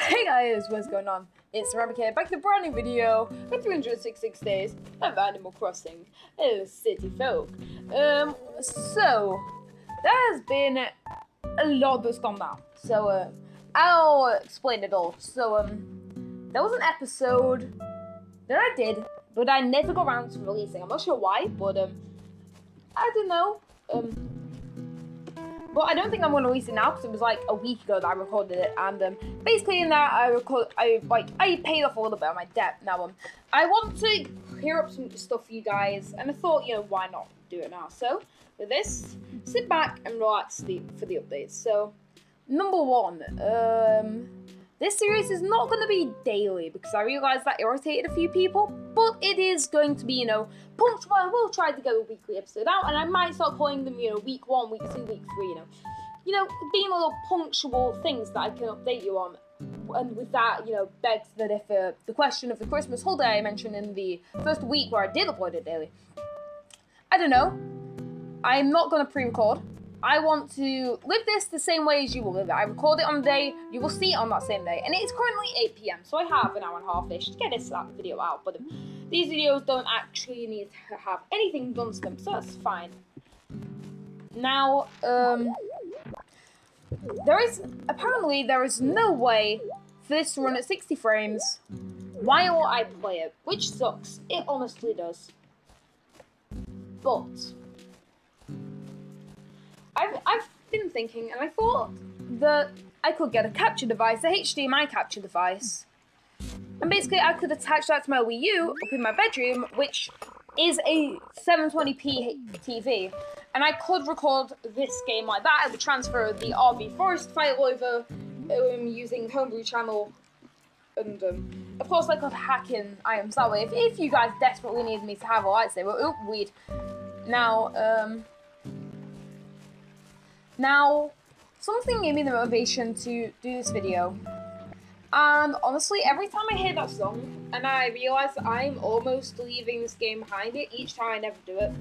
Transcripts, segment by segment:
Hey guys, what's going on? It's Neremik here, back to a brand new video for 366 days of Animal Crossing City Folk. So there has been a lot that's gone down. So I'll explain it all. So there was an episode that I did, but I never got around to releasing. I'm not sure why, but I don't know. But I don't think I'm going to release it now because it was like a week ago that I recorded it, and basically in that I paid off a little bit of my debt. Now I want to clear up some stuff for you guys, and I thought, why not do it now? So with this, sit back and relax for the updates. So number one, this series is not going to be daily because I realized that irritated a few people, but it is going to be, punctual. I will try to get a weekly episode out, and I might start calling them, week 1, week 2, week 3, being little punctual things that I can update you on. And with that, begs that if the question of the Christmas holiday I mentioned in the first week where I did upload it daily, I don't know. I'm not going to pre-record. I want to live this the same way as you will live it. I record it on the day, you will see it on that same day. And it is currently 8 PM, so I have an hour and a half-ish to get this video out. But these videos don't actually need to have anything done to them, so that's fine. Now, there is no way for this to run at 60 frames while I play it, which sucks. It honestly does. But I've been thinking, and I thought that I could get a capture device, a HDMI capture device, and basically I could attach that to my Wii U up in my bedroom, which is a 720p TV, and I could record this game like that. I would transfer the RV Forest file over using Homebrew channel, and of course I could hack in items that way if you guys desperately need me to have a lightsaber. Oh, weird. Now, something gave me the motivation to do this video, and honestly, every time I hear that song, and I realise that I'm almost leaving this game behind it, each time I never do it,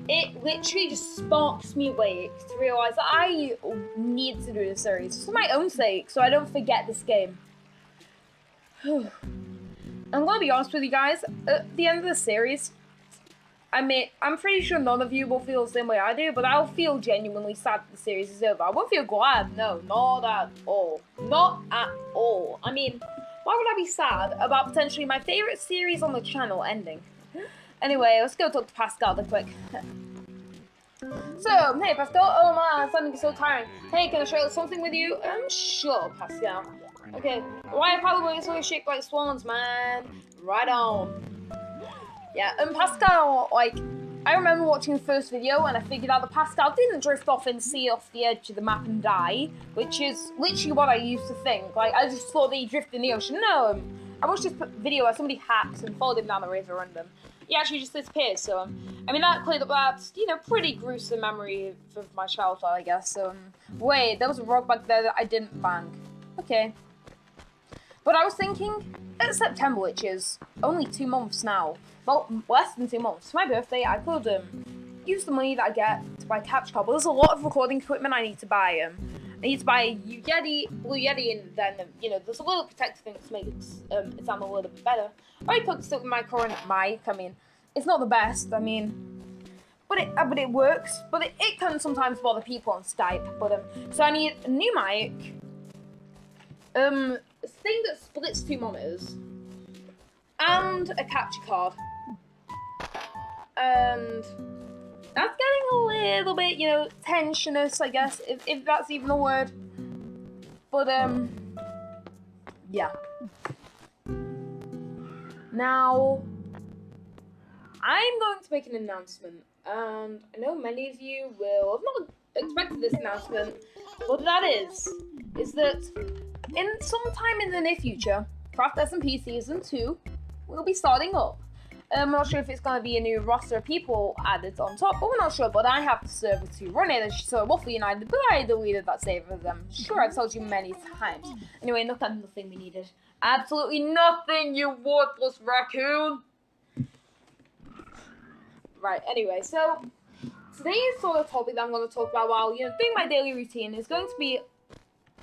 it literally just sparks me awake to realise that I need to do this series, for my own sake, so I don't forget this game. I'm gonna be honest with you guys, at the end of the series, I'm pretty sure none of you will feel the same way I do, but I'll feel genuinely sad that the series is over. I won't feel glad, no, not at all. Not at all. I mean, why would I be sad about potentially my favourite series on the channel ending? Anyway, let's go talk to Pascal real quick. So, hey Pascal, oh man, something is so tiring. Hey, can I share something with you? Sure, Pascal. Okay, why are paddleboats so shaped like swans, man? Right on. Yeah, and Pascal, I remember watching the first video and I figured out that Pascal didn't drift off and see off the edge of the map and die, which is literally what I used to think. I just thought that he drifted in the ocean. No, I watched this video where somebody hacked and followed him down the river and he actually just disappeared. So, that cleared up that, pretty gruesome memory of my childhood, I guess. So, wait, there was a rock back there that I didn't bang. Okay. But I was thinking, it's September, which is only 2 months now. Well, less than 2 months. For my birthday, I could use the money that I get to buy a capture card. But there's a lot of recording equipment I need to buy. I need to buy a Blue Yeti, and then, there's a little protective thing to make it sound a little bit better. Or I could stick with my current mic. It's not the best, but it works. But it can sometimes bother people on Skype. But, so I need a new mic. A thing that splits 2 monitors. And a capture card. And that's getting a little bit, tensionous, I guess, if that's even a word. But, yeah. Now, I'm going to make an announcement, and I know many of you will have not expected this announcement, but that is that sometime in the near future, Craft SMP Season 2 will be starting up. I'm not sure if it's going to be a new roster of people added on top, but we're not sure. But I have the server to run it, so Waffle United, but I deleted that save of them. Sure, I've told you many times. Anyway, nothing we needed. Absolutely nothing, you worthless raccoon! Right, anyway, so today's sort of topic that I'm going to talk about while, doing my daily routine is going to be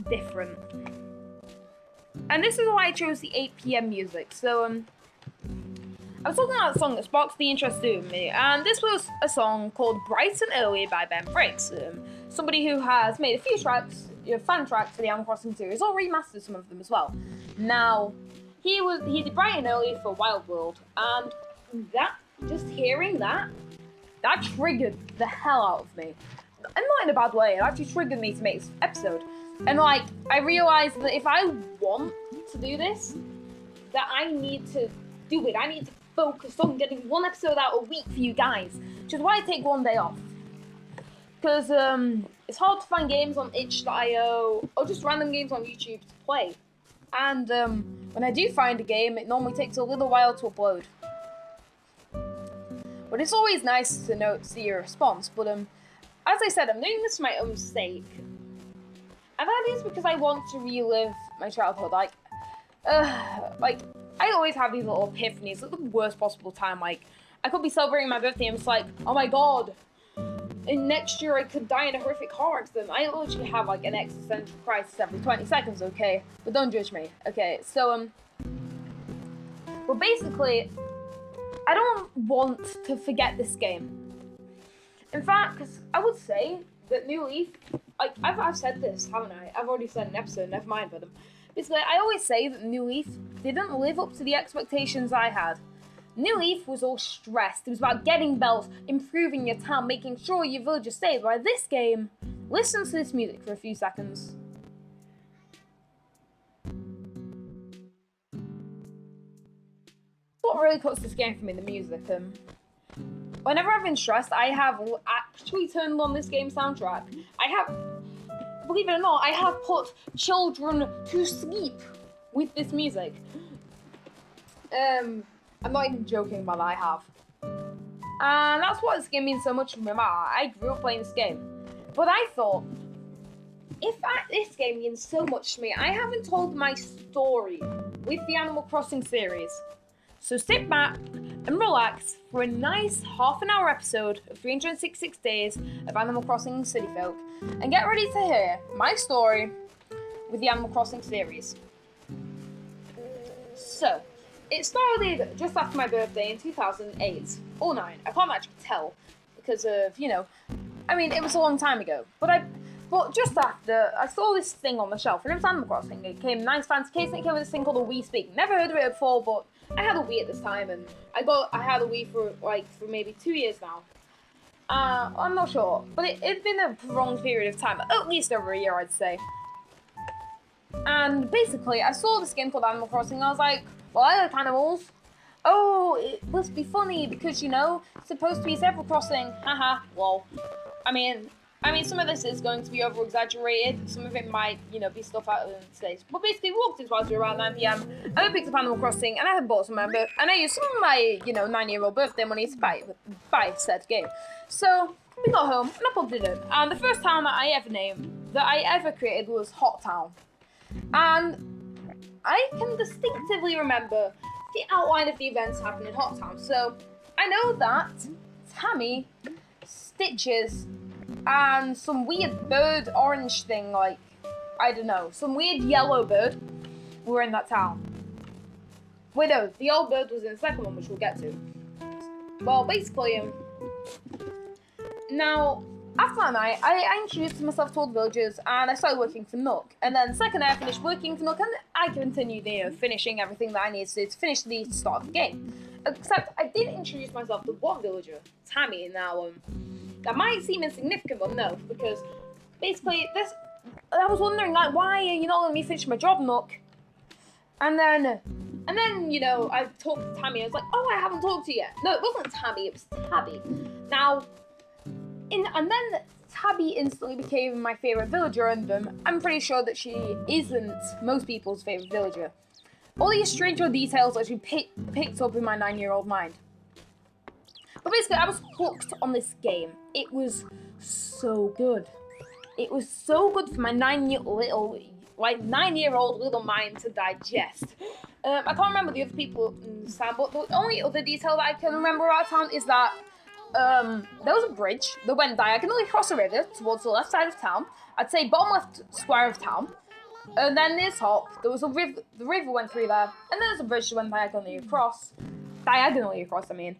different. And this is why I chose the 8 p.m. music. So, I was talking about a song that sparked the interest in me, and this was a song called Bright and Early by Ben Briggs, somebody who has made a few tracks, fan tracks for the Animal Crossing series, or remastered some of them as well. Now, he did Bright and Early for Wild World, and just hearing that triggered the hell out of me. And not in a bad way, it actually triggered me to make this episode. And like, I realized that if I want to do this, that I need to do it. I need to focus on getting one episode out a week for you guys, which is why I take one day off. Because it's hard to find games on itch.io or just random games on YouTube to play. And when I do find a game, it normally takes a little while to upload. But it's always nice to see your response. But as I said, I'm doing this for my own sake. And that is because I want to relive my childhood. Like, I always have these little epiphanies at the worst possible time. Like, I could be celebrating my birthday and it's like, oh my god, and next year I could die in a horrific car accident. I literally have like an existential crisis every 20 seconds, okay? But don't judge me, okay? So, well, basically, I don't want to forget this game. In fact, I would say that New Leaf, like, I've said this, haven't I? I've already said an episode, never mind for them. Basically, I always say that New Leaf didn't live up to the expectations I had. New Leaf was all stressed. It was about getting bells, improving your town, making sure your villagers stayed. While this game, listen to this music for a few seconds. What really cuts this game for me, the music. Whenever I've been stressed, I have actually turned on this game soundtrack. Believe it or not, I have put children to sleep with this music. I'm not even joking about that, I have. And that's what this game means so much to me. I grew up playing this game. But I thought, if this game means so much to me, I haven't told my story with the Animal Crossing series. So sit back and relax for a nice half-an-hour episode of 366 Days of Animal Crossing City Folk, and get ready to hear my story with the Animal Crossing series. So, it started just after my birthday in 2008, or 9, I can't actually tell, because of, it was a long time ago, but just after, I saw this thing on the shelf, and it was Animal Crossing. It came in a nice fancy case, and it came with this thing called a Wii Speak. Never heard of it before, but I had a Wii at this time, and I had a Wii for maybe 2 years now. I'm not sure, but it'd been a prolonged period of time, at least over a year, I'd say. And basically, I saw this game called Animal Crossing, and I was like, well, I like animals. Oh, it must be funny, because, it's supposed to be Zebra Crossing. Haha, lol. I mean, some of this is going to be over-exaggerated. Some of it might, be stuff out of the States. But basically, we walked into Raspberry around 9 p.m. I picked up Animal Crossing, and I had bought some of my and I used some of my, 9-year-old birthday money to buy said game. So, we got home, and I plugged it in. And the first town that I ever created was Hot Town. And I can distinctively remember the outline of the events happening in Hot Town. So, I know that Tammy, Stitches, and some weird bird orange thing, like, I don't know, some weird yellow bird were in that town. Wait, no, the old bird was in the second one, which we'll get to. Well, basically, now, after that night, I introduced myself to all the villagers, and I started working for Nook. And then the second day I finished working for Nook, and I continued, finishing everything that I needed to do to finish the start of the game. Except, I did introduce myself to one villager, Tammy. Now, that might seem insignificant, but no, because basically, I was wondering, like, why are you not letting me finish my job, Nook? And then, I talked to Tammy, I was like, oh, I haven't talked to you yet. No, it wasn't Tammy, it was Tabby. Now, and then Tabby instantly became my favourite villager, and I'm pretty sure that she isn't most people's favourite villager. All these stranger details that she picked up in my 9-year-old mind. But basically, I was hooked on this game. It was so good. It was so good for my 9-year-old little mind to digest. I can't remember the other people in town, but the only other detail that I can remember about town is that there was a bridge that went diagonally across a river towards the left side of town. I'd say bottom left square of town. And then this top, there was a river. The river went through there, and then there's a bridge that went diagonally across. I mean.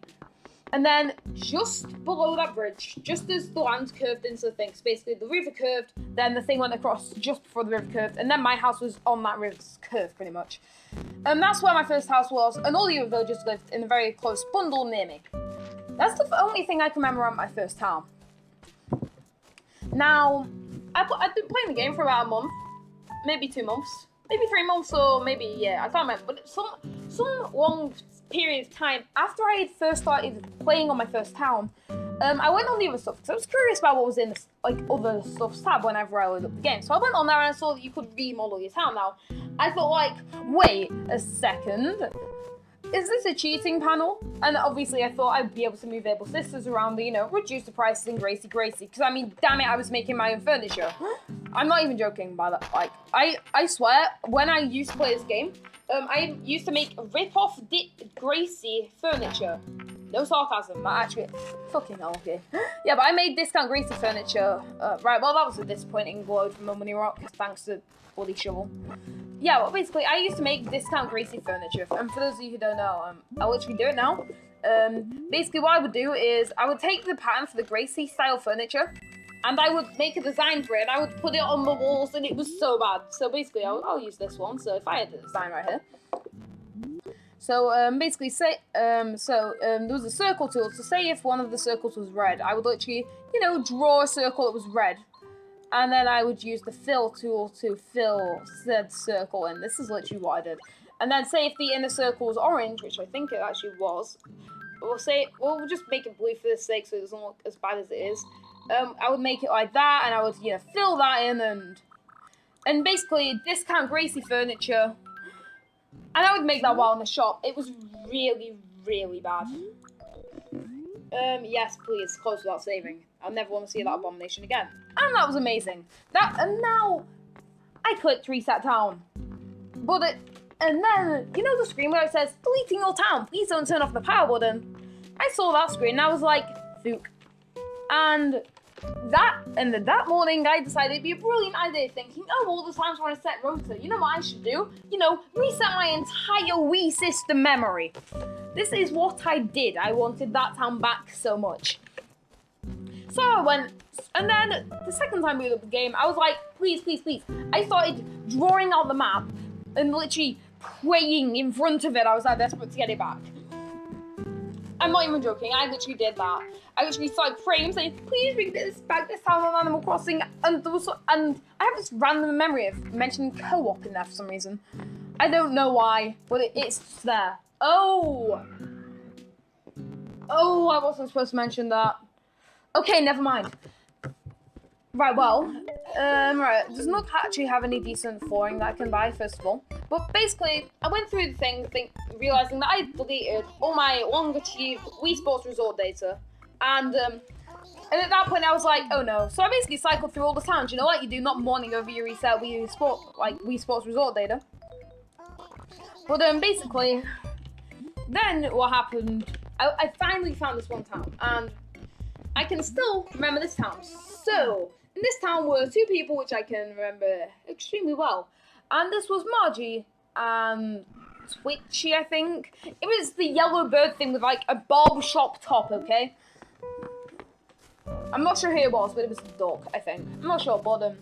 And then just below that bridge, just as the land curved into the thing, so basically the river curved, then the thing went across just before the river curved, and then my house was on that river's curve, pretty much. And that's where my first house was, and all the other villagers lived in a very close bundle near me. That's the only thing I can remember on my first town. Now, I've been playing the game for about a month, maybe 2 months, maybe 3 months, or maybe, yeah, I can't remember, but some long period of time after I had first started playing on my first town. I went on the other stuff because I was curious about what was in this, like, other stuff tab whenever I loaded up the game. So I went on there and I saw that you could remodel your town. Now, I thought, like, wait a second, is this a cheating panel? And obviously I thought I'd be able to move able sisters around, you know, reduce the prices in Gracie. Because I mean, damn it, I was making my own furniture. I'm not even joking by that. Like, I swear, when I used to play this game, I used to make rip-off Gracie furniture. No sarcasm, actually, fucking hell, okay. Yeah, but I made discount Gracie furniture. Right, well, that was a disappointing load from Money Rock, thanks to Bloody Shovel. Yeah, well, basically, I used to make discount Gracie furniture, and for those of you who don't know, I'll literally do it now. Basically, what I would do is, I would take the pattern for the Gracie-style furniture, and I would make a design for it, and I would put it on the walls, and it was so bad. So basically, I'll use this one. So if I had the design right here. So basically, there was a circle tool. So say if one of the circles was red, I would literally, you know, draw a circle that was red. And then I would use the fill tool to fill said circle in. This is literally what I did. And then say if the inner circle was orange, which I think it actually was, we'll just make it blue for this sake so it doesn't look as bad as it is. I would make it like that, and I would, you know, fill that in, and basically discount Gracie furniture, and I would make that while in the shop. It was really, really bad. Yes, please, close without saving. I'll never want to see that abomination again. And that was amazing. And now, I clicked reset town. And then, you know the screen where it says, deleting your town, please don't turn off the power button? I saw that screen, and I was like, Fook. And that morning, I decided it'd be a brilliant idea, thinking, oh, all the times when I set rota, you know what I should do? You know, reset my entire Wii system memory. This is what I did. I wanted that town back so much. So I went, and then the second time we looked at the game, I was like, please, please, please. I started drawing out the map and literally praying in front of it. I was that desperate to get it back. I'm not even joking, I literally did that. I literally started praying, saying, please bring this back, this town on Animal Crossing. And I have this random memory of mentioning co-op in there for some reason. I don't know why, but it's there. Oh, I wasn't supposed to mention that. Okay, never mind. Right, well, right, it does not actually have any decent flooring that I can buy, first of all. But basically, I went through the thing, realizing that I deleted all my long-achieved Wii Sports Resort data. And at that point, I was like, oh no. So I basically cycled through all the towns, you know, like you do, not mourning over your reset Wii Sports Resort data. But basically, then what happened, I finally found this one town, and I can still remember this town. So, in this town were 2 people which I can remember extremely well. And this was Margie and Twitchy, I think. It was the yellow bird thing with like a barbershop top, okay? I'm not sure who it was, but it was a dog, I think. I'm not sure, but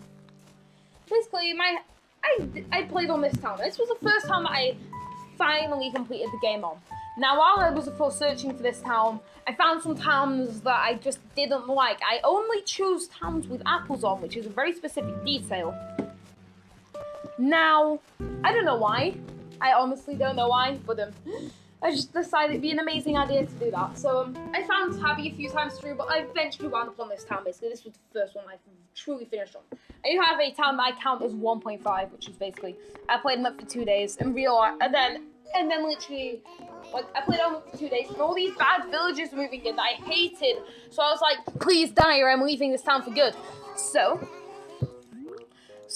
basically I played on this town. This was the first time that I finally completed the game on. Now, while I was, of course, searching for this town, I found some towns that I just didn't like. I only chose towns with apples on, which is a very specific detail. Now, I don't know why. I honestly don't know why, but I just decided it'd be an amazing idea to do that. So I found Tabby a few times through, but I eventually wound up on this town, basically. This was the first one I truly finished on. I do have a town that I count as 1.5, which is basically, I played on it for 2 days, and then literally, like, I played on it for 2 days, and all these bad villagers were moving in that I hated. So I was like, please die or I'm leaving this town for good. So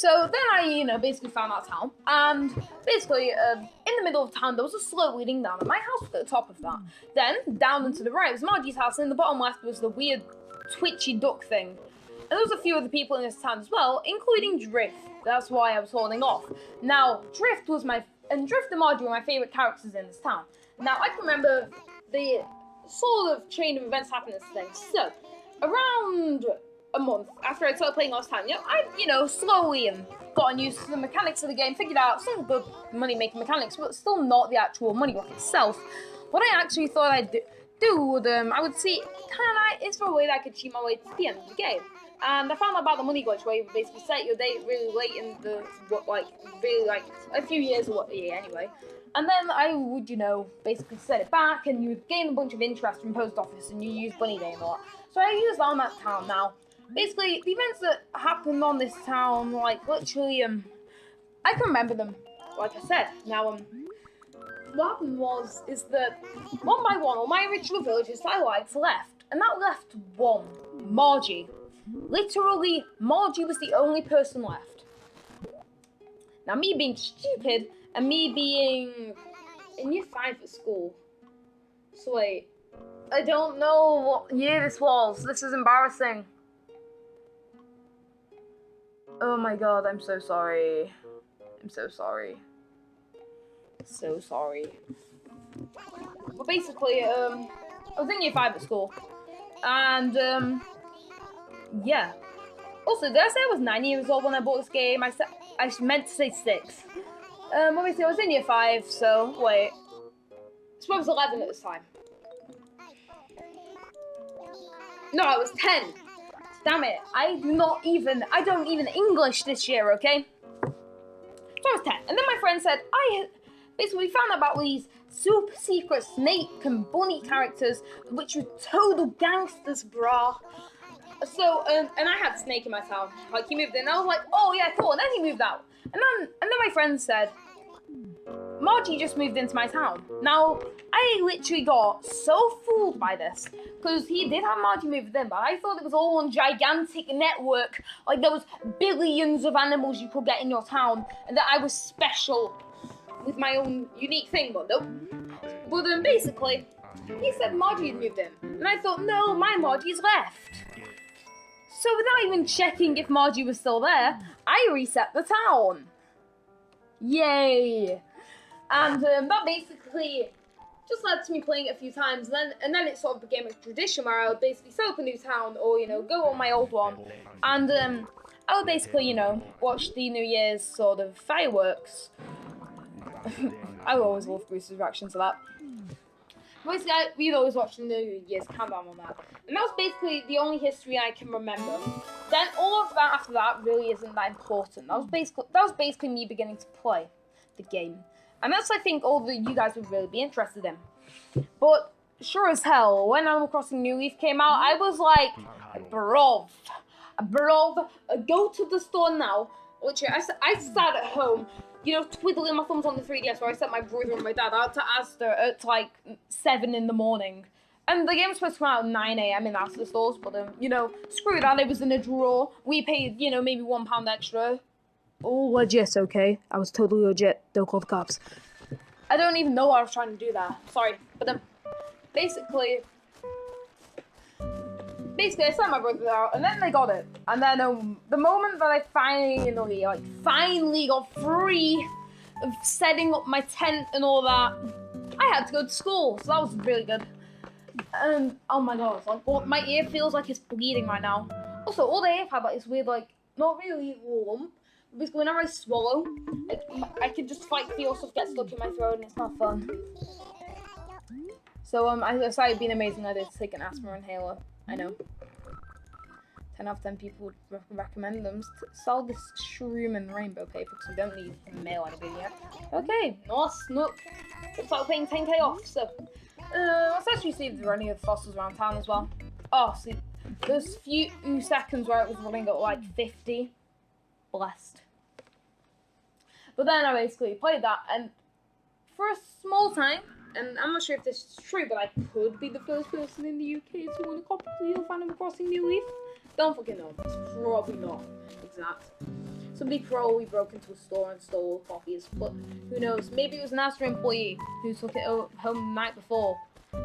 then I, you know, basically found that town, and basically, in the middle of town, there was a slope leading down, and my house was at the top of that. Then, down and to the right was Margie's house, and in the bottom left was the weird twitchy duck thing. And there was a few other people in this town as well, including Drift. That's why I was holding off. Now, Drift and Margie were my favourite characters in this town. Now, I can remember the sort of chain of events happening this thing. So, around a month after I started playing last time, I, slowly gotten used to the mechanics of the game, figured out some good money-making mechanics, but still not the actual money block itself. What I actually thought I'd do, I would see, is there a way that I could cheat my way to the end of the game? And I found out about the money glitch where you basically set your date really late in the, a few years or anyway. And then I would, basically set it back and you would gain a bunch of interest from post office and you use bunny day and all that. So I use that on that town now. Basically, the events that happened on this town, literally, I can remember them, like I said. Now, what happened is that, one by one, all my original villagers that I liked left. And that left one, Margie. Literally, Margie was the only person left. Now, me being stupid, and me being in year 5 at school. So wait, I don't know what year this was. This is embarrassing. Oh my god, I'm so sorry. I'm so sorry. So sorry. But basically, I was in year 5 at school. And, yeah. Also, did I say I was 9 years old when I bought this game? I meant to say 6. Obviously I was in year 5, so wait. I suppose I was 11 at this time. No, I was 10. Damn it. I don't even English this year, okay? So I was 10. And then my friend said, we found out about these super secret snake and bunny characters, which were total gangsters, brah. So, and I had Snake in my town. He moved in. And I was like, oh yeah, cool. And then he moved out. And then my friend said, Margie just moved into my town. Now, I literally got so fooled by this, because he did have Margie moved in, but I thought it was all one gigantic network, like there was billions of animals you could get in your town, and that I was special with my own unique thing, but nope. But basically, he said Margie had moved in, and I thought, no, my Margie's left. So without even checking if Margie was still there, I reset the town. Yay! And that basically just led to me playing it a few times, and then it sort of became a tradition where I would basically set up a new town or, go on my old one. And I would basically, watch the New Year's sort of fireworks. I always love Bruce's reaction to that. Basically, we'd always watch the New Year's countdown on that. And that was basically the only history I can remember. Then all of that after that really isn't that important. That was basically me beginning to play the game. And that's, I think, all that you guys would really be interested in. But sure as hell, when Animal Crossing New Leaf came out, I was like, bro, go to the store now. Literally, I sat at home, twiddling my thumbs on the 3DS where I sent my brother and my dad out to Asda at like 7 in the morning. And the game was supposed to come out at 9 AM in Asda stores, but screw that, it was in a drawer. We paid, maybe £1 extra. Oh, legit, okay? I was totally legit. Don't call the cops. I don't even know why I was trying to do that. Sorry. But then, basically, I sent my brother out, and then they got it. And then, the moment that I finally got free of setting up my tent and all that, I had to go to school. So that was really good. And, oh my god, my ear feels like it's bleeding right now. Also, all the ear had this weird, not really lump. Basically, whenever I swallow, I can just feel stuff get stuck in my throat, and it's not fun. So I decided being amazing. I did take an asthma inhaler. I know. 10 out of 10 people would recommend them. Sell this shroom and rainbow paper because we don't need mail anything yet. Okay, nice. Look, looks like we're paying 10k off. So let's actually see if there are any other fossils around town as well. Oh, see, there's a few seconds where it was running at 50. Blessed. But then I basically played that, and for a small time, and I'm not sure if this is true, but I could be the first person in the UK to win a copy of Animal Crossing New Leaf. Don't fucking know. It's probably not exact. Somebody probably broke into a store and stole copies, but who knows? Maybe it was an Astra employee who took it home the night before.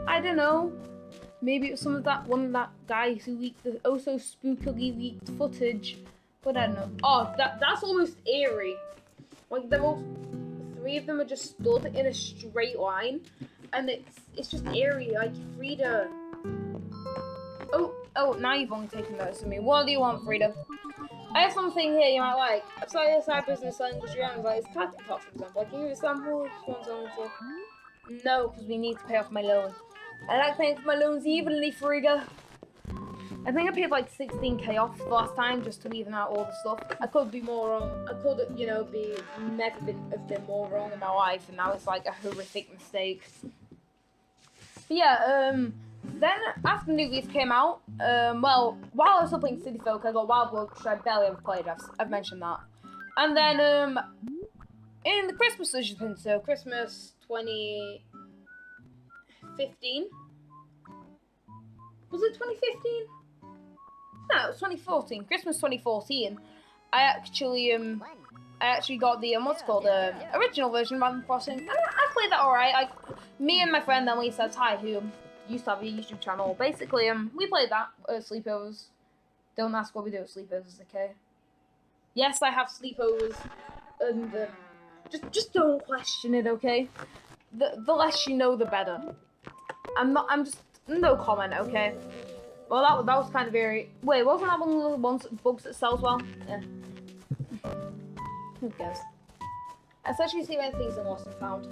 I don't know. Maybe it was one of that guy who leaked the oh so spookily leaked footage. But I don't know. Oh, that's almost eerie. Like they're all 3 of them are just stood in a straight line, and it's just eerie. Like Frida. Oh, now you've only taken notice of me. What do you want, Frida? I have something here you might like. I've started a side business selling industry items like this cat for example. I can give you a sample if you want something to. No, because we need to pay off my loan. I like paying for my loans evenly, Frida. I think I paid like 16k off the last time just to even out all the stuff. I could be more wrong. I could, you know, have been more wrong in my life, and that was like a horrific mistake. But yeah, then after New Leaf came out, well, while I was still playing City Folk, I got Wild World, which I barely ever played. I've mentioned that. And then in the Christmas edition, so Christmas 2015. Was it 2015? No, it was 2014. Christmas 2014. I actually got the what's it called original version of Animal Crossing, and I played that alright. Me and my friend Lisa Ty, who used to have a YouTube channel. Basically, we played that at sleepovers. Don't ask what we do at sleepovers, okay? Yes, I have sleepovers, and just don't question it, okay? The less you know, the better. I'm just no comment, okay? Well, that was kind of very. Wait, wasn't that one of the ones bugs that sells well? Yeah. Who cares? Let's actually see if anything's in Lost and Found.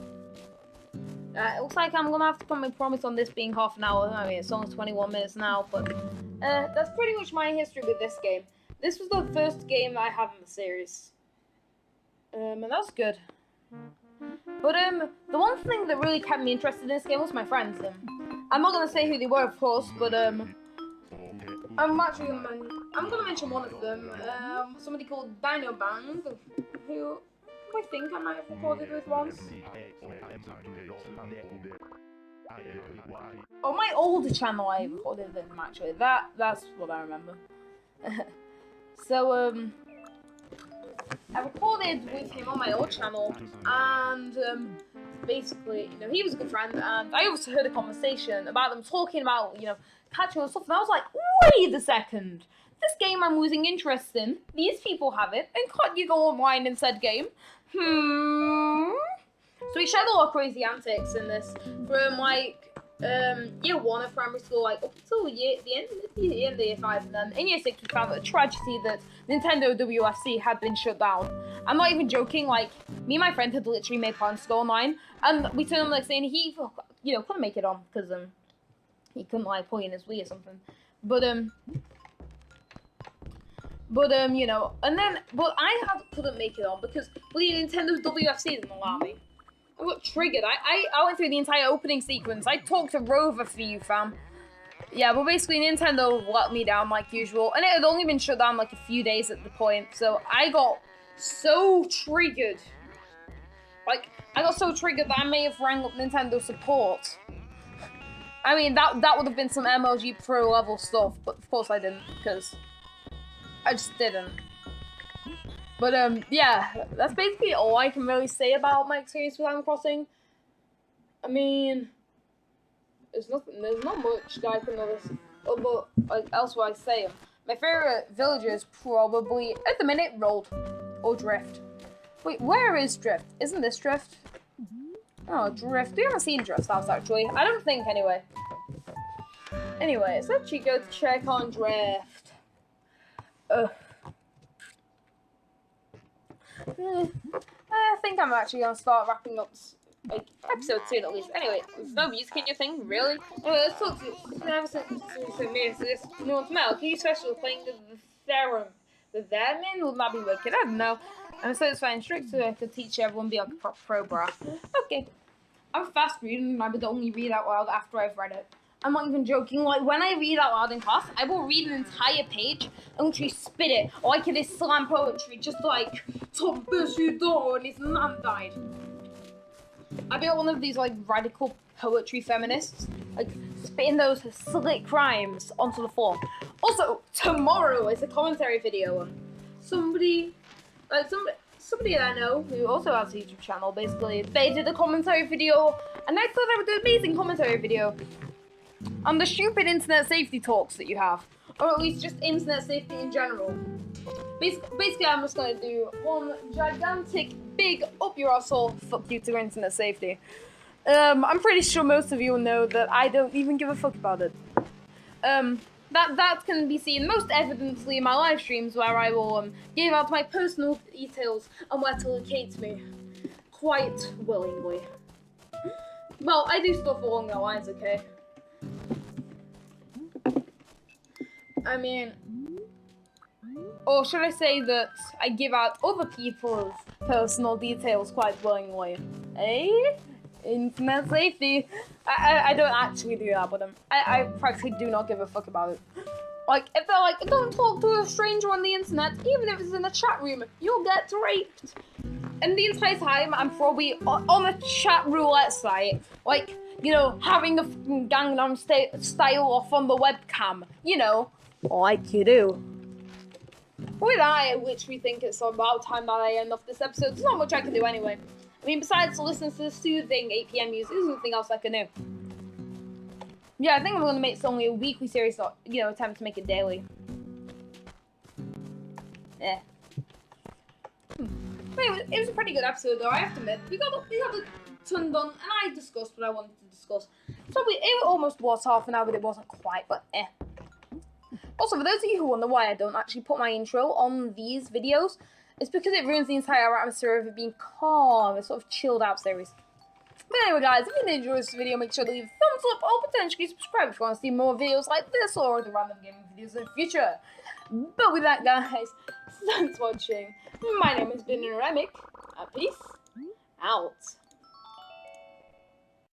It looks like I'm gonna have to put my promise on this being half an hour. I mean, it's only 21 minutes now, but that's pretty much my history with this game. This was the first game that I had in the series, and that's good. But the one thing that really kept me interested in this game was my friends. I'm not gonna say who they were, of course, but I'm gonna mention one of them. Somebody called Dino Bang, who I think I might have recorded with once. On my older channel, I recorded them actually. That's what I remember. So I recorded with him on my old channel, and basically, you know, he was a good friend, and I also heard a conversation about them talking about, you know, catching and stuff, and I was like, wait a second, this game I'm losing interest in, these people have it, and can't you go online in said game? So we shared a lot of crazy antics in this, from like year 1 of primary school, like up until the end of year 5, and then in year 6 we found out the tragedy that Nintendo WFC had been shut down. I'm not even joking, like, me and my friend had literally made plans to go online, and we told him, like, saying he, you know, couldn't make it on, because he couldn't, like, play in his Wii or something. But you know, but I couldn't make it on because Nintendo WFC didn't allow me. I got triggered. I went through the entire opening sequence. I talked to Rover for you, fam. Yeah, but basically Nintendo let me down like usual, and it had only been shut down like a few days at the point, so I got so triggered. Like, I got so triggered that I may have rang up Nintendo support. I mean, that would have been some MLG Pro level stuff, but of course I didn't, because I just didn't. But yeah, that's basically all I can really say about my experience with Animal Crossing. I mean, there's not much that I can else what I say. My favorite villager is probably, at the minute, Rolled or Drift. Wait, where is Drift? Isn't this Drift? Oh, Drift. We haven't seen Drift's house actually. I don't think anyway. Anyway, let's actually go to check on Drift. I think I'm actually gonna start wrapping up like episode 2 at least. Anyway, there's no music in your thing, really? Anyway, let's talk to you. Never since this new one's Mel. Can you special playing the theorem? The theremin? Will that be wicked? I don't know. I'm satisfying strict so I could teach everyone be like a proper pro bra. Okay. I'm a fast reader and I would only read out loud after I've read it. I'm not even joking, like when I read out loud in class, I will read an entire page and literally spit it, like it is slam poetry, just like, Tom Bushido and his man died. I'd be like one of these like radical poetry feminists, like spitting those slick rhymes onto the floor. Also, tomorrow is a commentary video. Somebody that I know who also has a YouTube channel, basically, they did a commentary video, and I thought I would do an amazing commentary video. and the stupid internet safety talks that you have, or at least just internet safety in general. Basically, I'm just gonna do one gigantic, big, up your asshole, fuck you to internet safety. I'm pretty sure most of you know that I don't even give a fuck about it. That can be seen most evidently in my live streams, where I will give out my personal details and where to locate me, quite willingly. Well, I do stuff along those lines, okay? I mean, or should I say that I give out other people's personal details quite willingly? Eh? Internet safety. I don't actually do that with them. I practically do not give a fuck about it. Like, if they're like, don't talk to a stranger on the internet, even if it's in a chat room, you'll get raped. And the entire time, I'm probably on a chat roulette site, like, you know, having a fucking Gangnam style off on the webcam, you know, like you do. With that, I literally think it's about time that I end off this episode. There's not much I can do anyway. I mean, besides listening to the soothing 8 PM music, there's nothing else I can do. Yeah, I think I'm gonna make this only a weekly series, so, you know, attempt to make it daily. Yeah. Anyway, it was a pretty good episode, though, I have to admit. We got a ton done, and I discussed what I wanted to discuss. So it almost was half an hour, but it wasn't quite, but eh. Also, for those of you who wonder why I don't actually put my intro on these videos, it's because it ruins the entire atmosphere of it being calm, a sort of chilled out series. But anyway, guys, if you did enjoy this video, make sure to leave a thumbs up or potentially subscribe if you want to see more videos like this or other random gaming videos in the future. But with that, guys, thanks for watching. My name has been Neremik, and peace out.